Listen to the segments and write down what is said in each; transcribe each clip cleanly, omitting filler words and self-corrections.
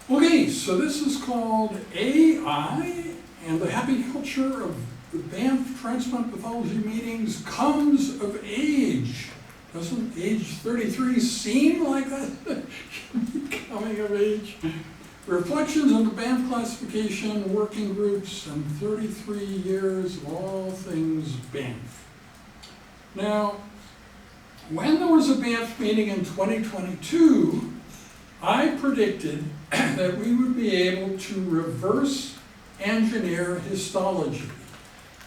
Okay, so this is called AI and the happy culture of the Banff transplant pathology meetings comes of age. Doesn't age 33 seem like that? Coming of age. Reflections on the Banff classification, working groups, and 33 years of all things Banff. Now, when there was a Banff meeting in 2022, I predicted that we would be able to reverse engineer histology,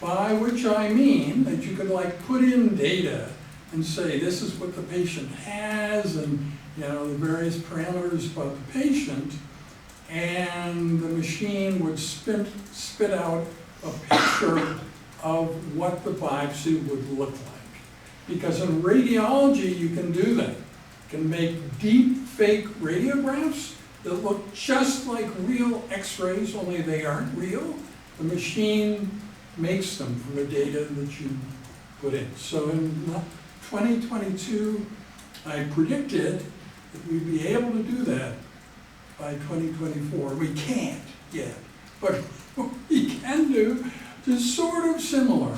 by which I mean that you could put in data and say this is what the patient has and the various parameters about the patient, and the machine would spit out a picture of what the biopsy would look like. Because in radiology you can do that. You can make deep fake radiographs that look just like real x-rays, only they aren't real. The machine makes them from the data that you put in. So in 2022, I predicted that we'd be able to do that by 2024. We can't yet, but what we can do is sort of similar.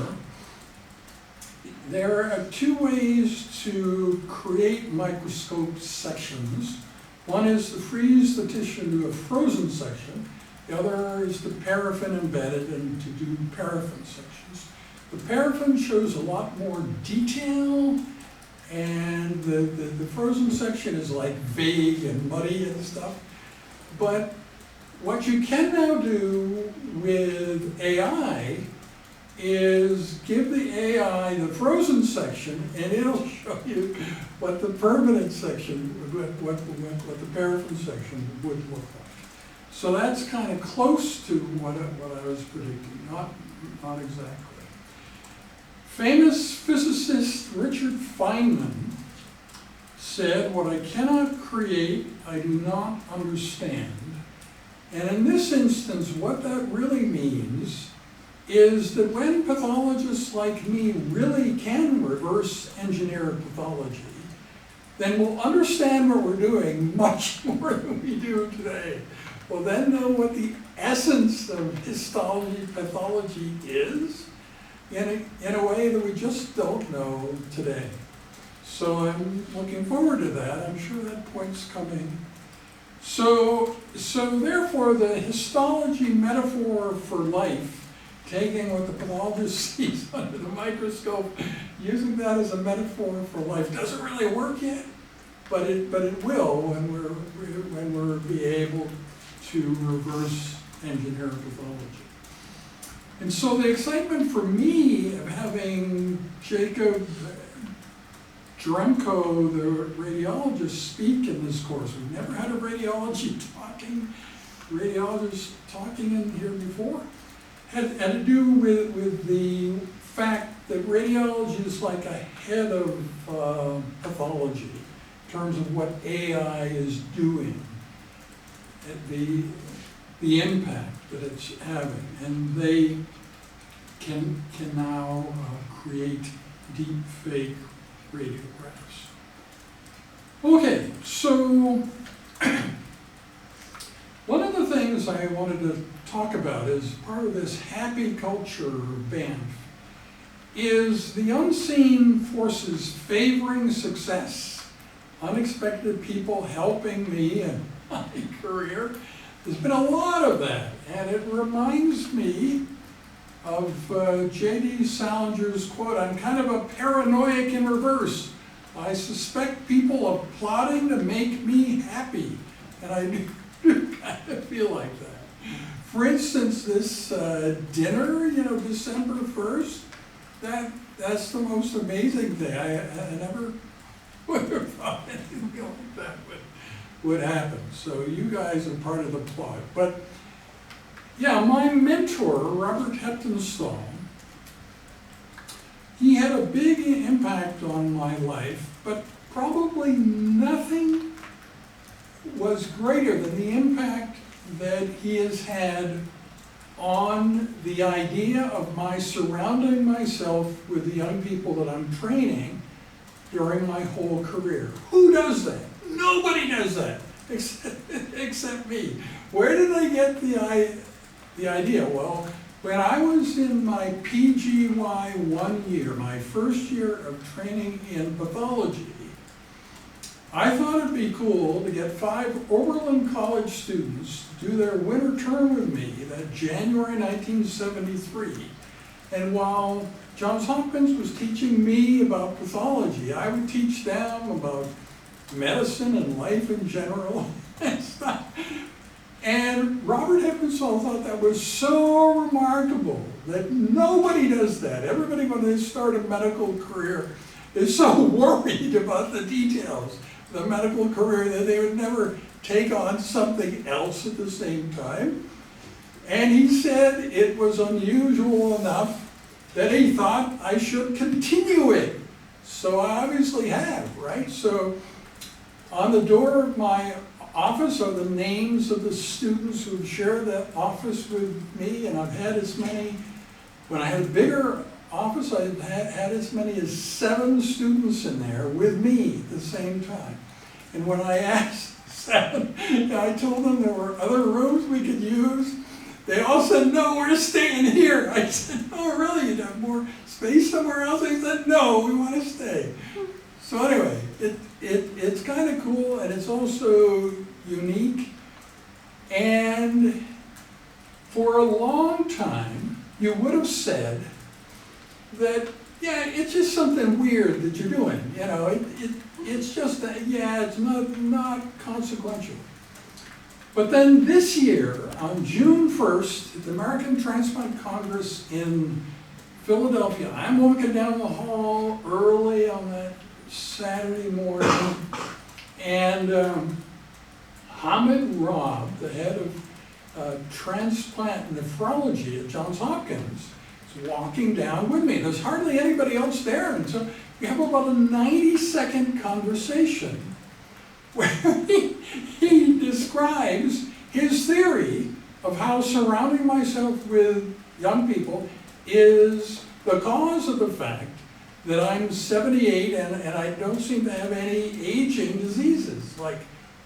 There are two ways to create microscope sections. One is to freeze the tissue to a frozen section. The other is the paraffin embedded and to do paraffin sections. The paraffin shows a lot more detail, and the frozen section is vague and muddy and stuff. But what you can now do with AI is give the AI the frozen section, and it'll show you what the permanent section, what the paraffin section would look like. So that's kind of close to what I was predicting, not exactly. Famous physicist Richard Feynman said, "What I cannot create, I do not understand." And in this instance, what that really means is that when pathologists like me really can reverse engineer pathology, then we'll understand what we're doing much more than we do today. We'll then know what the essence of histology pathology is in a way that we just don't know today. So I'm looking forward to that. I'm sure that point's coming. So therefore, the histology metaphor for life, taking what the pathologist sees under the microscope, using that as a metaphor for life, doesn't really work yet, but it will when we're be able to reverse engineer pathology. And so the excitement for me of having Jacob Dremko, the radiologist, speak in this course. We've never had a radiologist talking in here before. Had to do with the fact that radiology is ahead of pathology in terms of what AI is doing, the impact that it's having, and they can now create deep fake radiographs. Okay, so one of the things I wanted to talk about as part of this happy culture of Banff is the unseen forces favoring success, unexpected people helping me in my career. There's been a lot of that, and it reminds me of J.D. Salinger's quote, "I'm kind of a paranoiac in reverse. I suspect people are plotting to make me happy." And I do kind of feel like that. For instance, this dinner, December 1st, that's the most amazing thing. I never would have thought anything like that would happen. So you guys are part of the plot. But yeah, my mentor, Robert Heptonstall, he had a big impact on my life, but probably nothing was greater than the impact that he has had on the idea of my surrounding myself with the young people that I'm training during my whole career. Who does that? Nobody does that. except me. Where did I get the idea? Well, when I was in my PGY 1 year, my first year of training in pathology, I thought it'd be cool to get 5 Oberlin College students to do their winter term with me that January 1973. And while Johns Hopkins was teaching me about pathology, I would teach them about medicine and life in general and stuff. And Robert Heppenstall thought that was so remarkable that nobody does that. Everybody, when they start a medical career, is so worried about the details of the medical career that they would never take on something else at the same time. And he said it was unusual enough that he thought I should continue it. So I obviously have, right? So on the door of my office are the names of the students who have shared that office with me, and I've had as many, when I had a bigger office, I had as many as 7 students in there with me at the same time. And when I asked 7, I told them there were other rooms we could use. They all said, no, we're staying here. I said, oh, really? You'd have more space somewhere else? They said, no, we want to stay. So anyway, it's kind of cool, and it's also unique. And for a long time, you would have said that, yeah, it's just something weird that you're doing. You know, it's just, yeah, it's not consequential. But then this year, on June 1st, at the American Transplant Congress in Philadelphia, I'm walking down the hall early on that Saturday morning, and Hamid Rob, the head of transplant nephrology at Johns Hopkins, is walking down with me. There's hardly anybody else there, and so we have about a 90-second conversation where he describes his theory of how surrounding myself with young people is the cause of the fact that I'm 78 and I don't seem to have any aging diseases like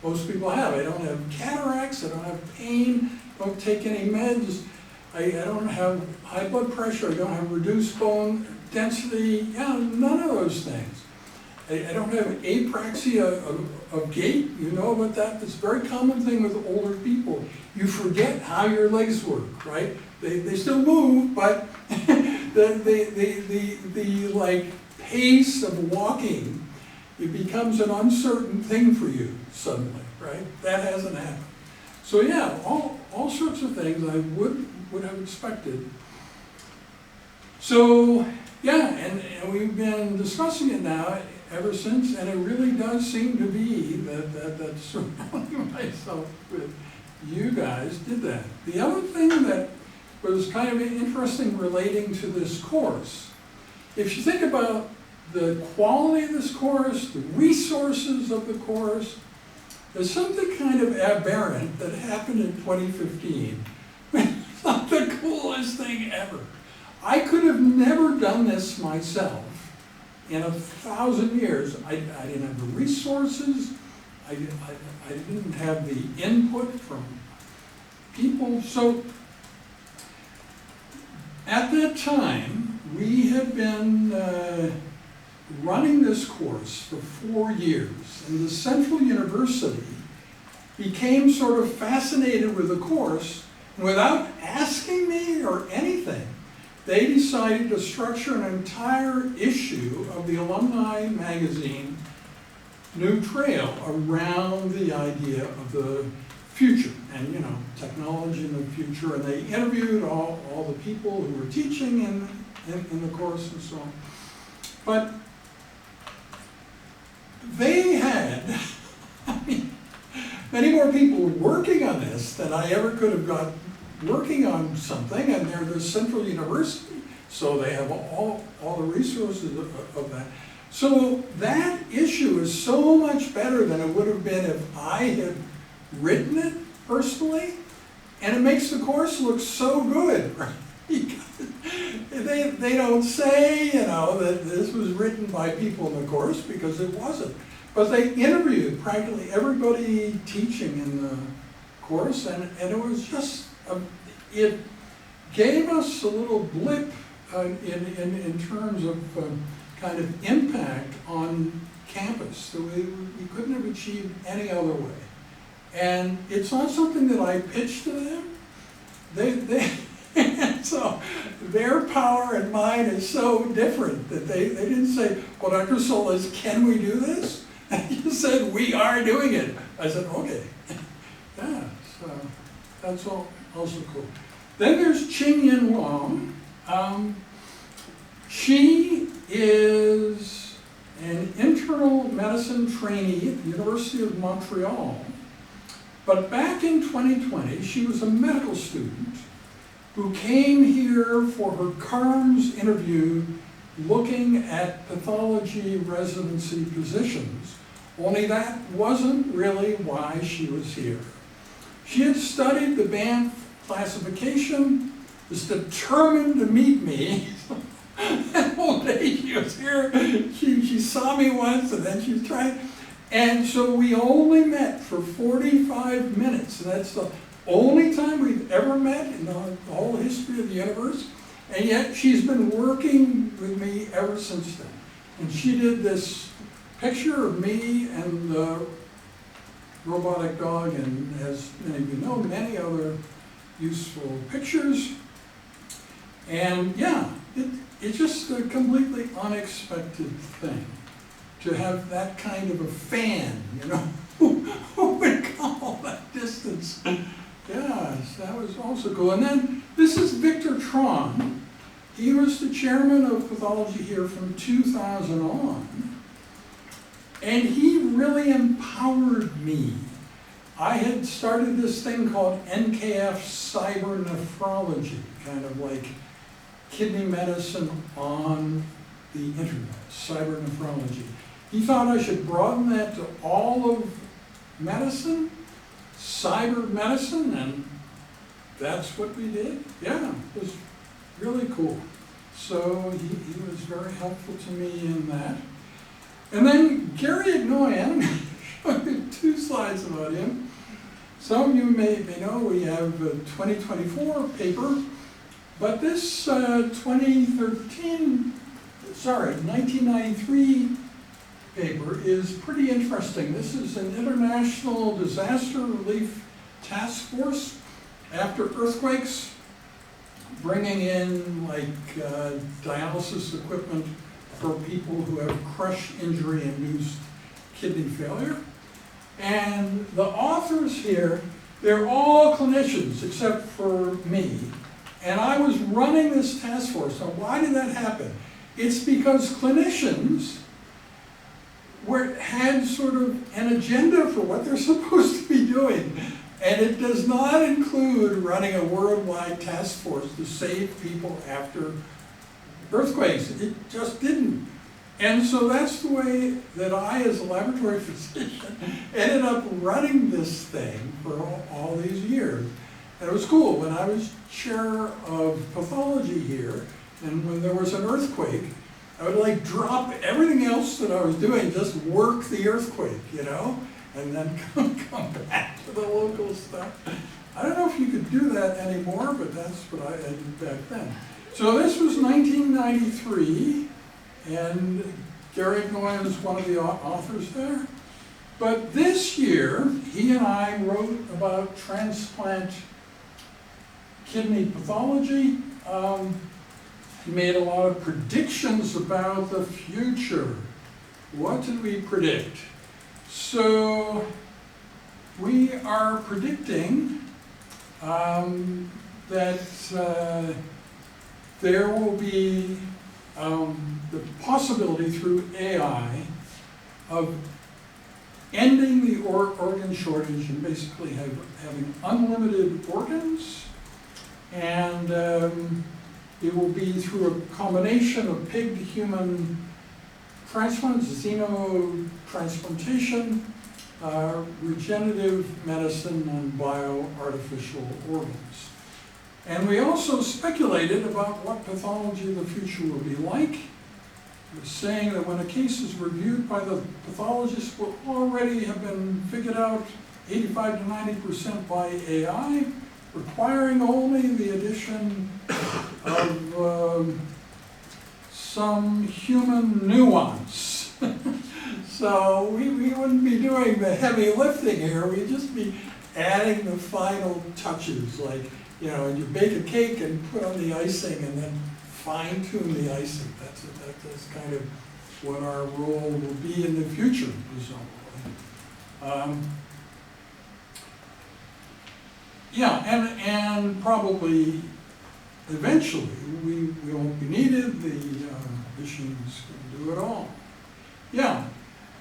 most people have. I don't have cataracts, I don't have pain, don't take any meds, I don't have high blood pressure, I don't have reduced bone density, yeah, none of those things. I don't have apraxia of gait. You know about that? It's a very common thing with older people. You forget how your legs work, right? They still move, but the like pace of walking, it becomes an uncertain thing for you suddenly, right? That hasn't happened. So yeah, all sorts of things I would have expected. So yeah, and we've been discussing it now ever since, and it really does seem to be that surrounding myself with you guys did that. The other thing that was kind of interesting relating to this course, if you think about the quality of this course, the resources of the course, there's something kind of aberrant that happened in 2015. It's not the coolest thing ever. I could have never done this myself. In 1,000 years, I didn't have the resources, I didn't have the input from people. So at that time, we had been running this course for 4 years, and the Central University became sort of fascinated with the course. Without asking me or anything, they decided to structure an entire issue of the alumni magazine, New Trail, around the idea of the future and, you know, technology in the future. And they interviewed all the people who were teaching in the course and so on. But they had, I mean, many more people working on this than I ever could have got working on something, and they're the Central University, so they have all the resources of that. So that issue is so much better than it would have been if I had written it personally, and it makes the course look so good, right? They don't say, you know, that this was written by people in the course, because it wasn't. But they interviewed practically everybody teaching in the course, and it was just, it gave us a little blip in terms of kind of impact on campus that we couldn't have achieved any other way. And it's not something that I pitched to them. So their power and mine is so different that they didn't say, well, Dr. Solez, can we do this? And he said, we are doing it. I said, okay. Yeah, so that's also cool. Then there's Ching-Yin Wong. She is an internal medicine trainee at the University of Montreal. But back in 2020, she was a medical student who came here for her CARMS interview looking at pathology residency positions, only that wasn't really why she was here. She had studied the Banff classification, was determined to meet me. That whole day she was here, she saw me once and then she was trying, and so we only met for 45 minutes, and that's the only time we've ever met in the whole history of the universe, and yet she's been working with me ever since then. And she did this picture of me and the robotic dog, and as many of you know, many other useful pictures. And yeah, it's just a completely unexpected thing to have that kind of a fan, you know, who would come all that distance. Yeah, so that was also cool. And then this is Victor Tron. He was the chairman of pathology here from 2000 on. And he really empowered me. I had started this thing called NKF Cyber Nephrology, kind of like kidney medicine on the internet, cyber nephrology. He thought I should broaden that to all of medicine, cyber medicine, and that's what we did. Yeah, it was really cool. So he was very helpful to me in that. And then Gary Ignoyan, I'll show you 2 slides about him. Some of you may know we have a 2024 paper, but this 1993 paper is pretty interesting. This is an international disaster relief task force after earthquakes, bringing in like dialysis equipment for people who have crush injury-induced kidney failure. And the authors here, they're all clinicians except for me. And I was running this task force. Now, why did that happen? It's because clinicians had sort of an agenda for what they're supposed to be doing. And it does not include running a worldwide task force to save people after earthquakes. It just didn't. And so that's the way that I, as a laboratory physician, ended up running this thing for all these years. And it was cool. When I was chair of pathology here, and when there was an earthquake, I would like drop everything else that I was doing, just work the earthquake, you know, and then come back to the local stuff. I don't know if you could do that anymore, but that's what I did back then. So this was 1993, and Gary Ignoyan is one of the authors there. But this year, he and I wrote about transplant kidney pathology. He made a lot of predictions about the future. What did we predict? So we are predicting that there will be the possibility through AI of ending the organ shortage and basically having unlimited organs. And it will be through a combination of pig-to-human transplants, xenotransplantation, regenerative medicine, and bioartificial organs. And we also speculated about what pathology of the future will be like. was saying that when a case is reviewed by the pathologist, will already have been figured out 85 to 90% by AI, requiring only the addition of some human nuance. So we wouldn't be doing the heavy lifting here, we'd just be adding the final touches, like, you know, you bake a cake and put on the icing and then fine tune the icing. That's kind of what our role will be in the future, presumably. Yeah, and probably eventually we won't be needed, the machines can do it all. Yeah,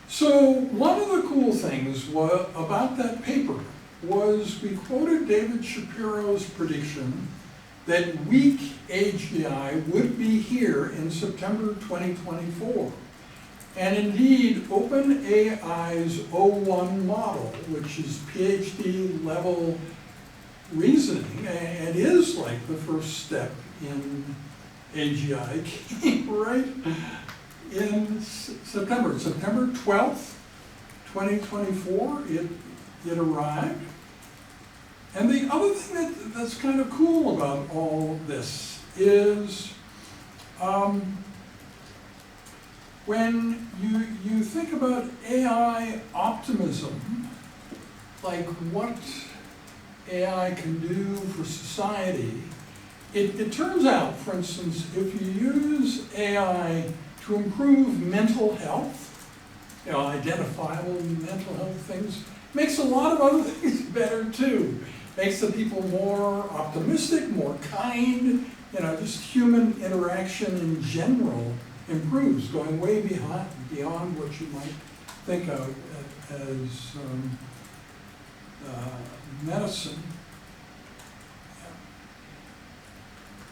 so one of the cool things about that paper was we quoted David Shapiro's prediction that weak AGI would be here in September 2024. And indeed, OpenAI's O1 model, which is PhD level reasoning, and is like the first step in AGI, came right in September 12th, 2024, it arrived. And the other thing that's kind of cool about all this is when you think about AI optimism, like what AI can do for society, it turns out, for instance, if you use AI to improve mental health, you know, identifiable mental health things, makes a lot of other things better too. Makes the people more optimistic, more kind, you know, just human interaction in general improves, going way beyond what you might think of as medicine.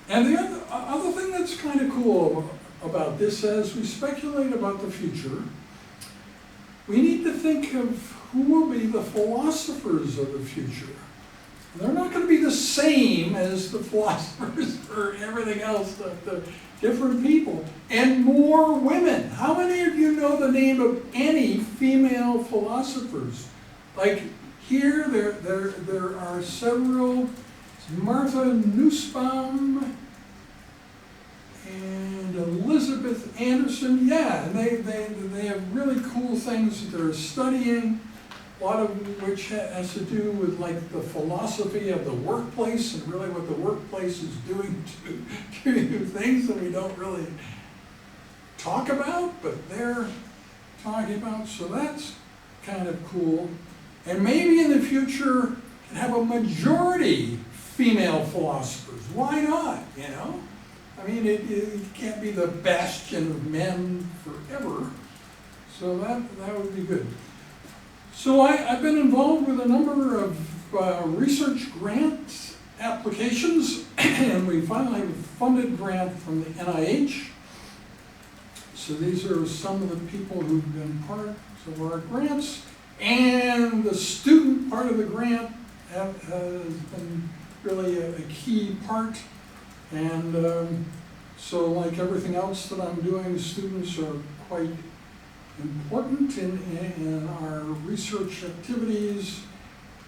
And the other thing that's kind of cool about this, as we speculate about the future, we need to think of who will be the philosophers of the future. They're not going to be the same as the philosophers for everything else, the different people, and more women. How many of you know the name of any female philosophers? Like here, there are several. Martha Nussbaum and Elizabeth Anderson. Yeah, and they have really cool things that they're studying. A lot of which has to do with like the philosophy of the workplace and really what the workplace is doing to things that we don't really talk about, but they're talking about. So that's kind of cool. And maybe in the future can have a majority female philosophers. Why not, you know? I mean, it can't be the bastion of men forever. So that would be good. So I've been involved with a number of research grant applications, and we finally have a funded grant from the NIH. So these are some of the people who've been part of our grants, and the student part of the grant has been really a key part. And so like everything else that I'm doing, students are quite important in our research activities.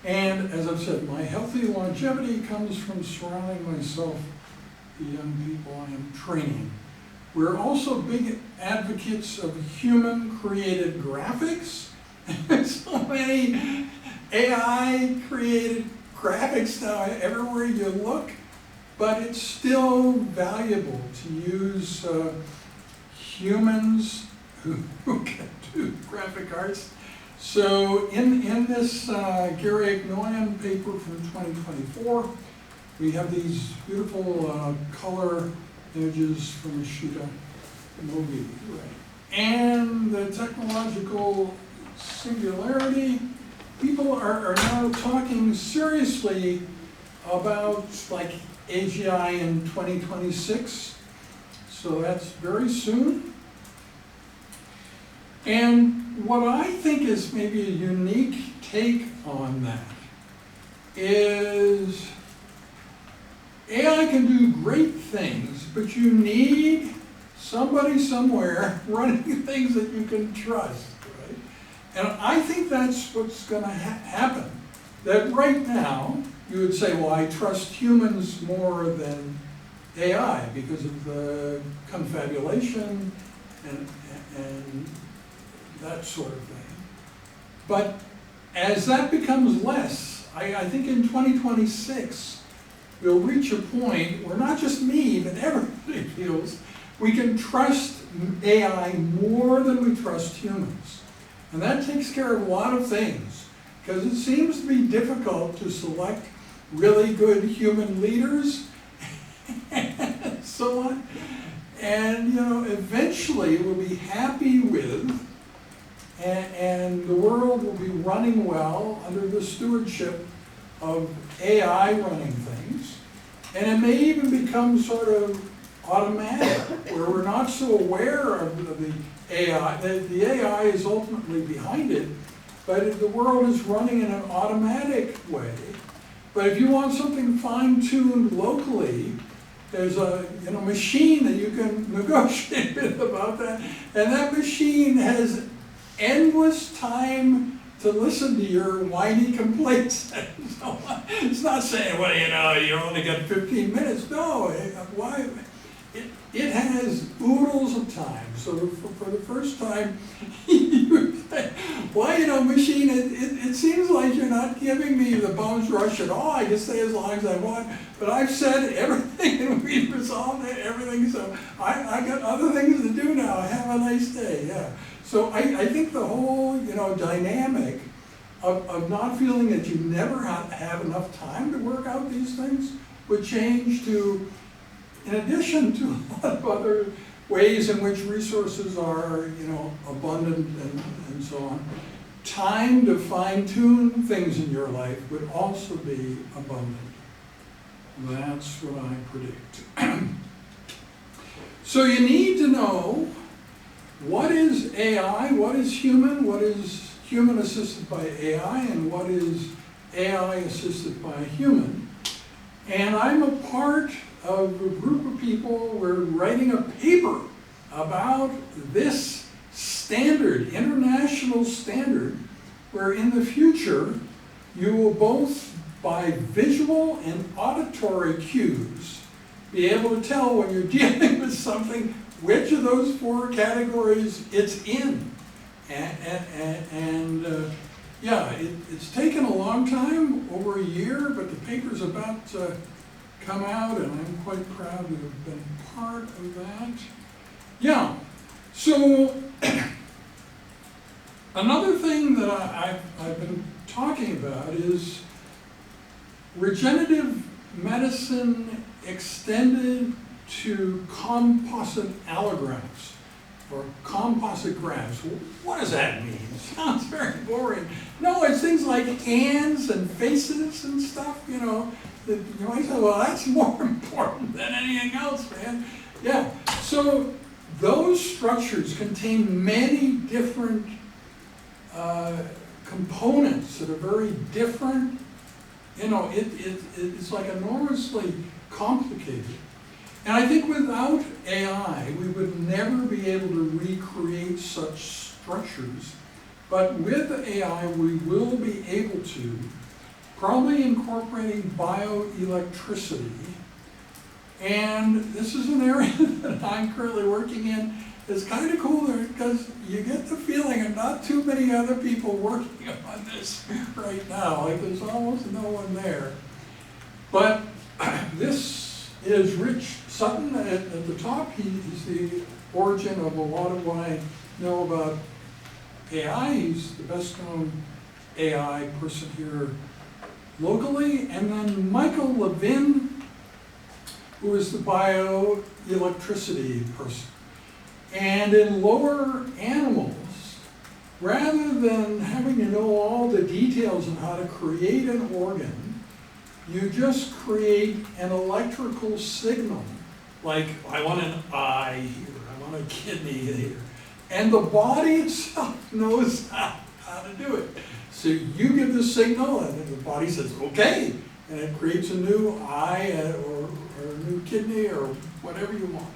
And as I've said, my healthy longevity comes from surrounding myself with the young people I am training. We're also big advocates of human-created graphics. So many AI-created graphics now everywhere you look, but it's still valuable to use humans who can do graphic arts. So in this Gary Agnoyan paper from 2024, we have these beautiful color images from a Shooter movie. Right. And the technological singularity, people are now talking seriously about like AGI in 2026. So that's very soon. And what I think is maybe a unique take on that is AI can do great things, but you need somebody somewhere running things that you can trust, right? And I think that's what's going to happen. That right now, you would say, well, I trust humans more than AI because of the confabulation and that sort of thing. But as that becomes less, I think in 2026, we'll reach a point where not just me, but everybody feels we can trust AI more than we trust humans. And that takes care of a lot of things, because it seems to be difficult to select really good human leaders and so on. And eventually we'll be happy with, and the world will be running well under the stewardship of AI running things. And it may even become sort of automatic, where we're not so aware of the AI. The AI is ultimately behind it, but the world is running in an automatic way. But if you want something fine-tuned locally, there's a machine that you can negotiate with about that, and that machine has endless time to listen to your whiny complaints. So it's not saying, well, you only got 15 minutes. No, why? It has oodles of time. So for the first time, you say, well, machine, it seems like you're not giving me the bum's rush at all. I can stay as long as I want, but I've said everything and we've resolved everything, so I got other things to do now. Have a nice day, yeah. So I think the whole, dynamic of not feeling that you never have enough time to work out these things would change to, in addition to a lot of other ways in which resources are, abundant and so on, time to fine-tune things in your life would also be abundant. That's what I predict. So you need to know what is AI, what is human assisted by AI, and what is AI assisted by human. And I'm a part of a group of people. We're writing a paper about this standard, international standard, where in the future you will both, by visual and auditory cues, be able to tell when you're dealing with something which of those 4 categories it's in. It's taken a long time, over a year, but the paper's about to come out, and I'm quite proud to have been part of that. Yeah, so another thing that I've been talking about is regenerative medicine extended to composite allografts, or composite grafts. What does that mean? Sounds very boring. No, it's things like hands and faces and stuff, You might say, well, that's more important than anything else, man. Yeah, so those structures contain many different components that are very different. It's like enormously complicated. And I think without AI, we would never be able to recreate such structures. But with AI, we will be able to, probably incorporating bioelectricity. And this is an area that I'm currently working in. It's kind of cool because you get the feeling of not too many other people working on this right now. Like there's almost no one there. But this is Rich Sutton at the top. He's the origin of a lot of what I know about AI. He's the best known AI person here locally. And then Michael Levin, who is the bioelectricity person. And in lower animals, rather than having to know all the details on how to create an organ, you just create an electrical signal. Like, I want an eye here, I want a kidney here. And the body itself knows how to do it. So you give the signal, and then the body says, okay, and it creates a new eye or a new kidney or whatever you want.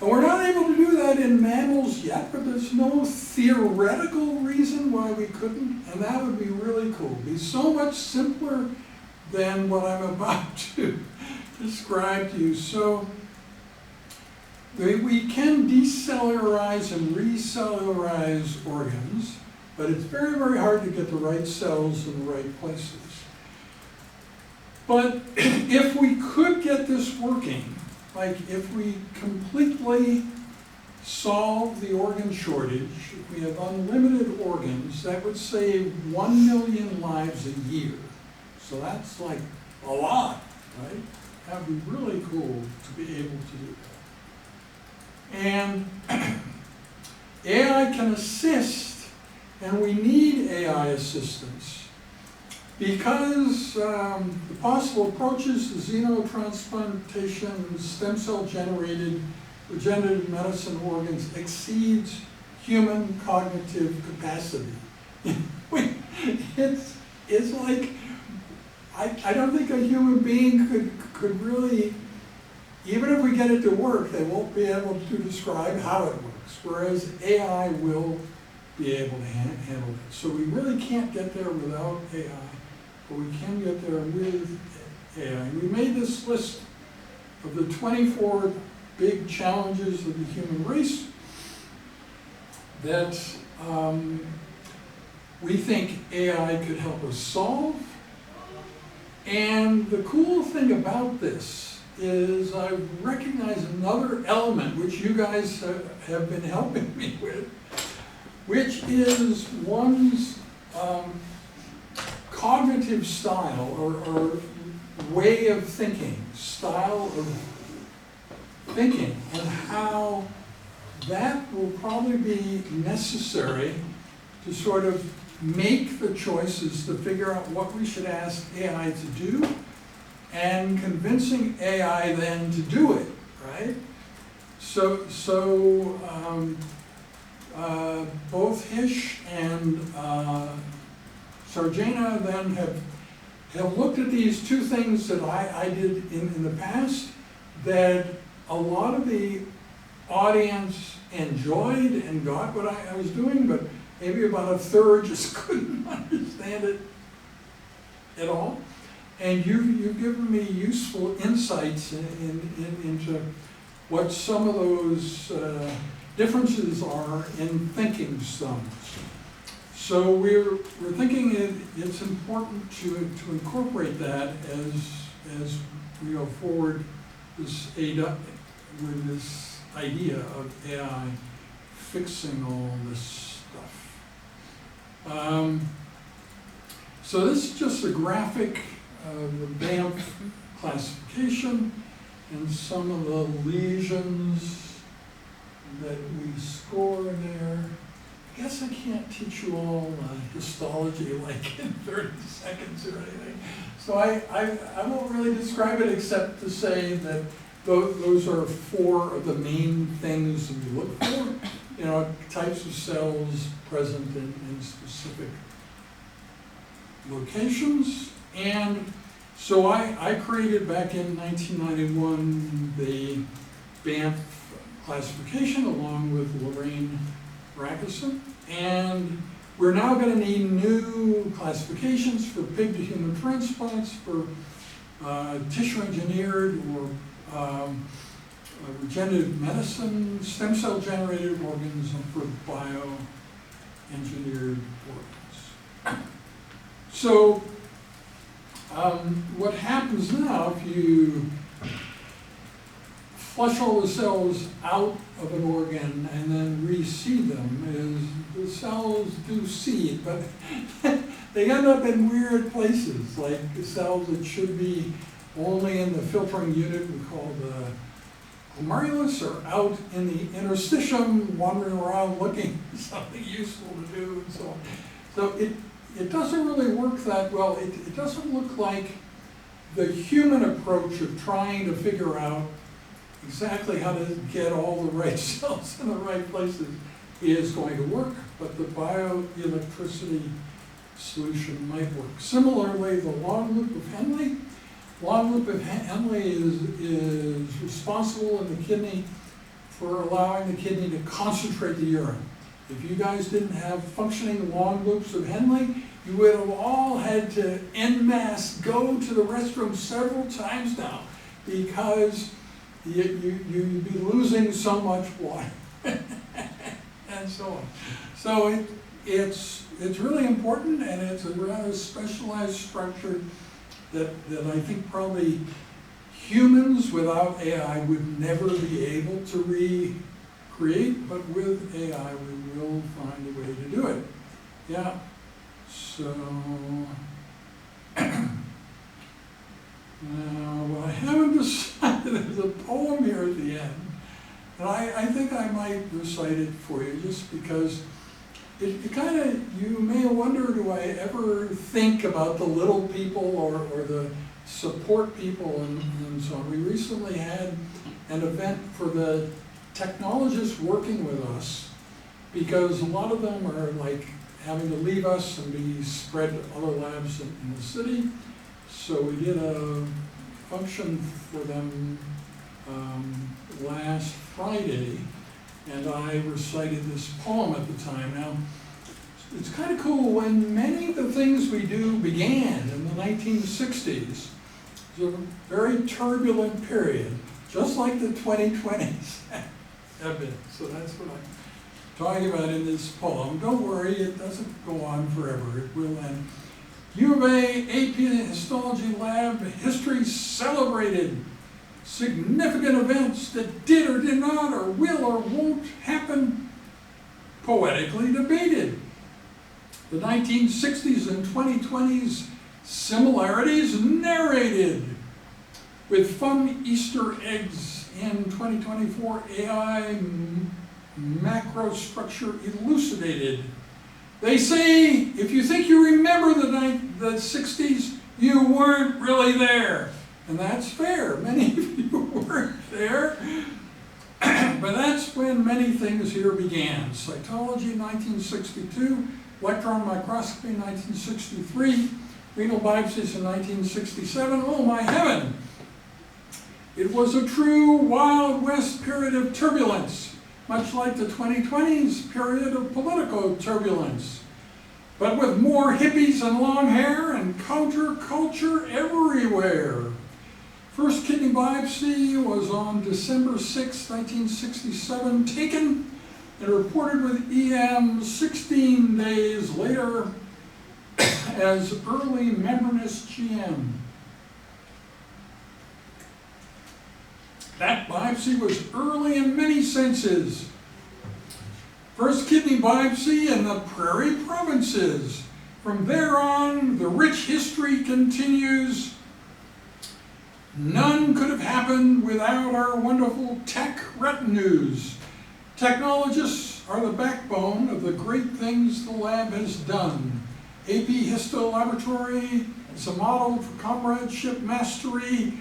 And we're not able to do that in mammals yet, but there's no theoretical reason why we couldn't, and that would be really cool. It'd be so much simpler than what I'm about to describe to you. So we can decellularize and recellularize organs, but it's very, very hard to get the right cells in the right places. But if we could get this working, like if we completely solve the organ shortage, if we have unlimited organs, that would save 1 million lives a year. So that's like a lot, right? That would be really cool to be able to do that. And AI can assist, and we need AI assistance because the possible approaches to xenotransplantation, stem cell generated regenerative medicine organs exceeds human cognitive capacity. It's like, I don't think a human being could really, even if we get it to work, they won't be able to describe how it works, whereas AI will be able to handle it. So we really can't get there without AI, but we can get there with AI. We made this list of the 24 big challenges of the human race that we think AI could help us solve. And the cool thing about this is I recognize another element which you guys have been helping me with, which is one's cognitive style or way of thinking, style of thinking, and how that will probably be necessary to sort of make the choices to figure out what we should ask AI to do, and convincing AI then to do it, right? So both Hish and Sarjana then have looked at these two things that I did in the past that a lot of the audience enjoyed and got what I was doing, but maybe about a third just couldn't understand it at all. And you've given me useful insights into what some of those differences are in thinking styles. So we're thinking it's important to incorporate that as we go forward with this idea of AI fixing all this stuff. So this is just a graphic of the Banff classification and some of the lesions that we score there. I guess I can't teach you all histology like in 30 seconds or anything. So I won't really describe it except to say that those are 4 of the main things that we look for. You know, types of cells present in specific locations. And so I created back in 1991 the Banff classification along with Lorraine Rackison. And we're now going to need new classifications for pig to human transplants, for tissue engineered or regenerative medicine, stem cell generated organs, and for bio-engineered organs. So what happens now if you flush all the cells out of an organ and then reseed them is the cells do seed, but they end up in weird places, like the cells that should be only in the filtering unit we call the glomerulus, or out in the interstitium wandering around looking for something useful to do and so on. So it doesn't really work that well. It doesn't look like the human approach of trying to figure out exactly how to get all the right cells in the right places is going to work, but the bioelectricity solution might work. Similarly, the long loop of Henle. Long loop of Henle is responsible in the kidney for allowing the kidney to concentrate the urine. If you guys didn't have functioning long loops of Henle, you would have all had to en masse go to the restroom several times now because you'd be losing so much water and so on. So it's really important, and it's a rather specialized structure that I think probably humans without AI would never be able to recreate, but with AI we will find a way to do it. Yeah. So, now what I haven't decided, there's a poem here at the end, and I think I might recite it for you just because it kind of, you may wonder, do I ever think about the little people or the support people and so on. We recently had an event for the technologists working with us because a lot of them are like having to leave us and be spread to other labs in the city. So we did a function for them last Friday, and I recited this poem at the time. Now, it's kind of cool, when many of the things we do began in the 1960s, it was a very turbulent period, just like the 2020s have been. So that's what I'm talking about in this poem. Don't worry, it doesn't go on forever. It will end. U of A AP Histology Lab History celebrated significant events that did or did not or will or won't happen, poetically debated. The 1960s and 2020s similarities narrated. With fun Easter eggs in 2024, AI macrostructure elucidated. They say, if you think you remember the 60s, you weren't really there. And that's fair. Many of you weren't there. But that's when many things here began. Cytology, 1962. Electron microscopy, 1963. Renal biopsies in 1967. Oh my heaven! It was a true Wild West period of turbulence, much like the 2020s period of political turbulence, but with more hippies and long hair and counterculture everywhere. First kidney biopsy was on December 6, 1967, taken and reported with EM 16 days later as early membranous GM. That biopsy was early in many senses. First kidney biopsy in the Prairie Provinces. From there on, the rich history continues. None could have happened without our wonderful tech retinues. Technologists are the backbone of the great things the lab has done. AP Histo Laboratory is a model for comradeship mastery.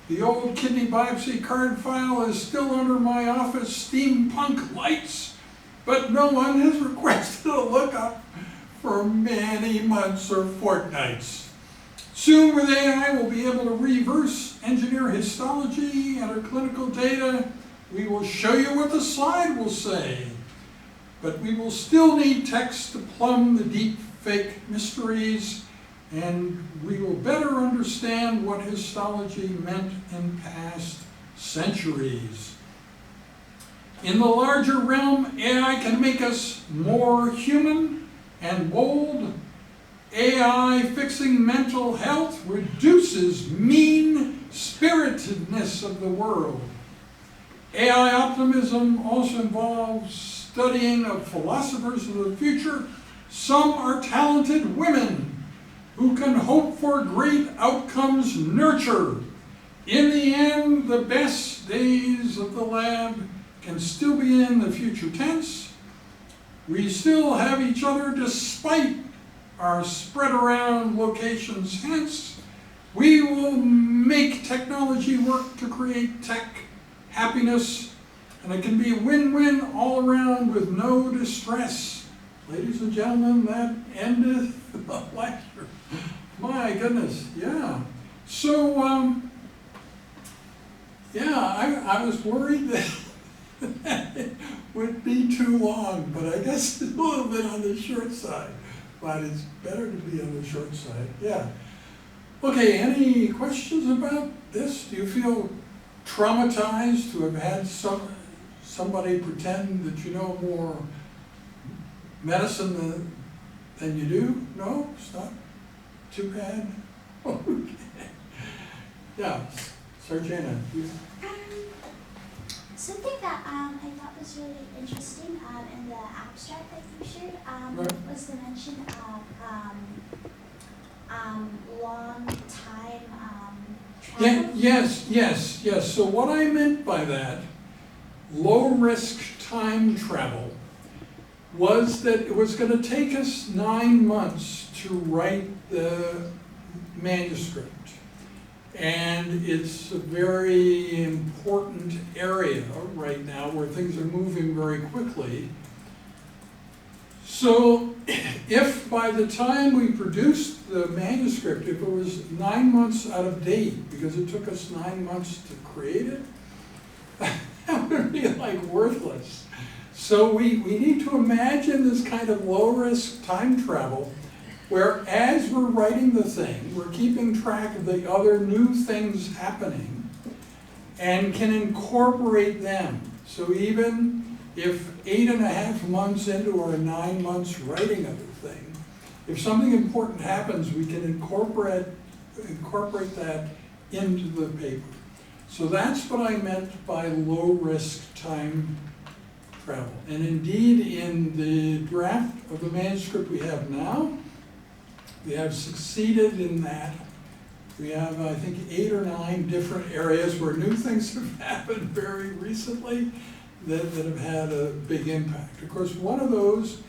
The old kidney biopsy card file is still under my office steampunk lights, but no one has requested a lookup for many months or fortnights. Soon with AI, we'll be able to reverse engineer histology and our clinical data. We will show you what the slide will say, but we will still need text to plumb the deep fake mysteries, and we will better understand what histology meant in past centuries. In the larger realm, AI can make us more human and bold. AI fixing mental health reduces mean-spiritedness of the world. AI optimism also involves studying of philosophers of the future. Some are talented women who can hope for great outcomes nurture. In the end, the best days of the lab can still be in the future tense. We still have each other despite our spread around locations. Hence, we will make technology work to create tech happiness, and it can be a win-win all around with no distress. Ladies and gentlemen, that endeth the lecture. My goodness, yeah. So, I was worried that would be too long, but I guess it's a little bit on the short side. But it's better to be on the short side, yeah. Okay, any questions about this? Do you feel traumatized to have had somebody pretend that you know more medicine than you do? No, it's not too bad? Okay. Yeah, Sarjana. Something that I thought was really interesting in the abstract that you shared Right. was the mention of long time travel. Yes. So what I meant by that, low risk time travel, was that it was going to take us 9 months to write the manuscript. And it's a very important area right now where things are moving very quickly. So if by the time we produced the manuscript, if it was 9 months out of date, because it took us 9 months to create it, that would be like worthless. So we need to imagine this kind of low-risk time travel where as we're writing the thing, we're keeping track of the other new things happening and can incorporate them. So even if 8.5 months into our 9 months writing of the thing, if something important happens, we can incorporate that into the paper. So that's what I meant by low-risk time travel. And indeed, in the draft of the manuscript we have now, we have succeeded in that. We have, I think, 8 or 9 different areas where new things have happened very recently that have had a big impact. Of course, one of those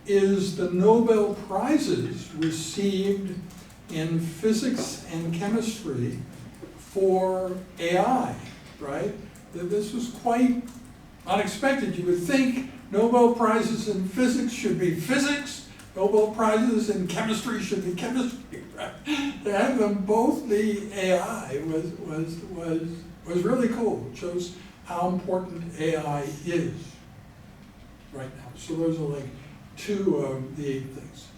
is the Nobel Prizes received in physics and chemistry for AI, right? This was quite unexpected. You would think Nobel Prizes in physics should be physics, Nobel Prizes in chemistry should be chemistry, right? To have them both be AI was really cool. It shows how important AI is right now. So those are like 2 of the 8 things.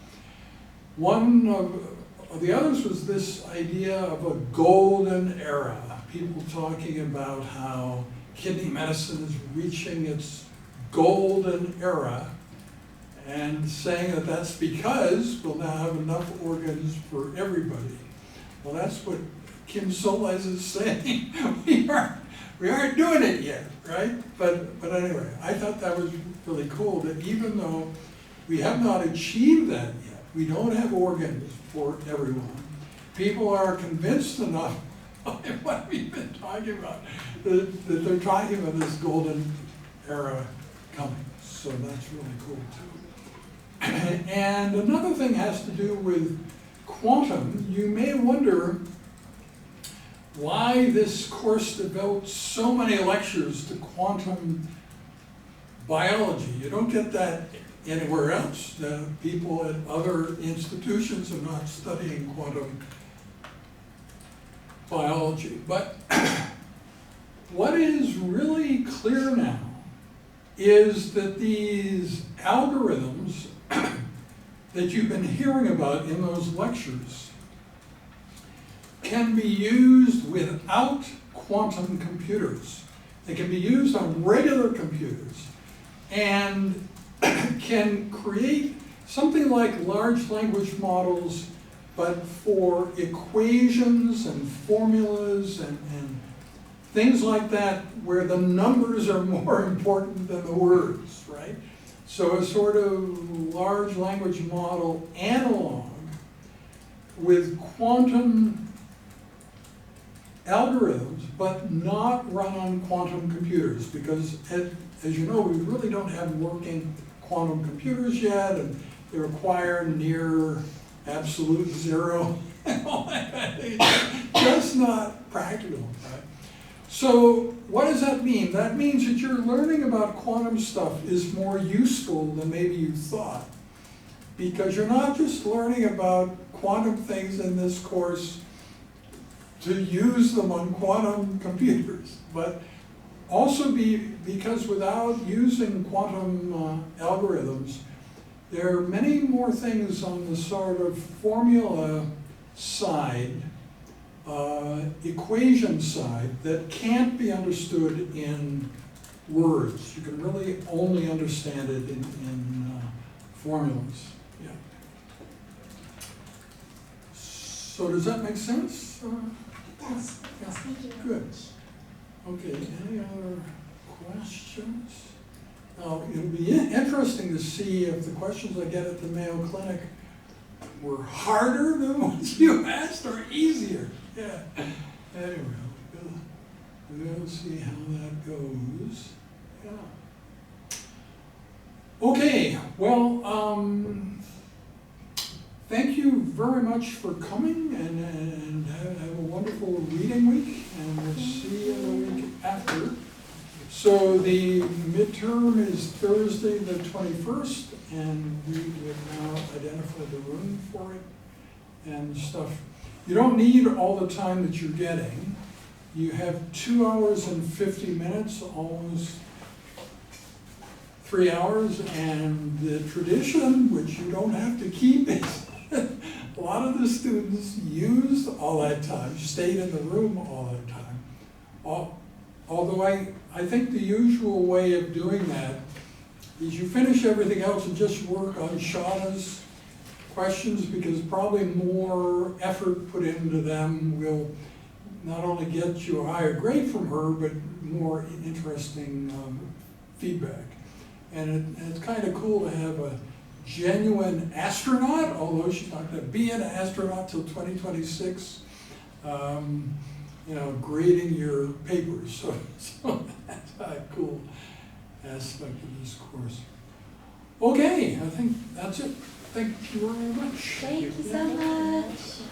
One of the others was this idea of a golden era. People talking about how kidney medicine is reaching its golden era, and saying that that's because we'll now have enough organs for everybody. Well, that's what Kim Solez is saying. we aren't doing it yet, right? But anyway, I thought that was really cool that even though we have not achieved that yet, we don't have organs for everyone, people are convinced enough of what we've been talking about, that they're talking about this golden era coming. So that's really cool too. And another thing has to do with quantum. You may wonder why this course devotes so many lectures to quantum biology. You don't get that anywhere else. The people at other institutions are not studying quantum biology. But what is really clear now is that these algorithms that you've been hearing about in those lectures can be used without quantum computers. They can be used on regular computers and can create something like large language models, but for equations and formulas and things like that, where the numbers are more important than the words, right? So a sort of large language model analog with quantum algorithms, but not run on quantum computers, because as you know, we really don't have working quantum computers yet, and they require near absolute zero and all that. It's just not practical, right? So what does that mean? That means that your learning about quantum stuff is more useful than maybe you thought, because you're not just learning about quantum things in this course to use them on quantum computers, but Also because without using quantum algorithms, there are many more things on the sort of formula side, equation side, that can't be understood in words. You can really only understand it in formulas. Yeah. So does that make sense? It does. Yeah. Yes, thank you very Good. much. Okay, any other questions? Now, it'll be interesting to see if the questions I get at the Mayo Clinic were harder than the ones you asked or easier. Yeah. Anyway, we'll see how that goes. Yeah. Okay, well, thank you very much for coming and have a wonderful reading week, and we'll see you the week after. So the midterm is Thursday the 21st, and we have now identified the room for it and stuff. You don't need all the time that you're getting. You have 2 hours and 50 minutes, almost 3 hours, and the tradition, which you don't have to keep, is a lot of the students used all that time, stayed in the room all that time. Although I think the usual way of doing that is you finish everything else and just work on Shauna's questions, because probably more effort put into them will not only get you a higher grade from her, but more interesting feedback. And it's kind of cool to have a genuine astronaut, although she's not going to be an astronaut till 2026, grading your papers. So that's a cool aspect of this course. Okay, I think that's it. Thank you very much. Thank you so much.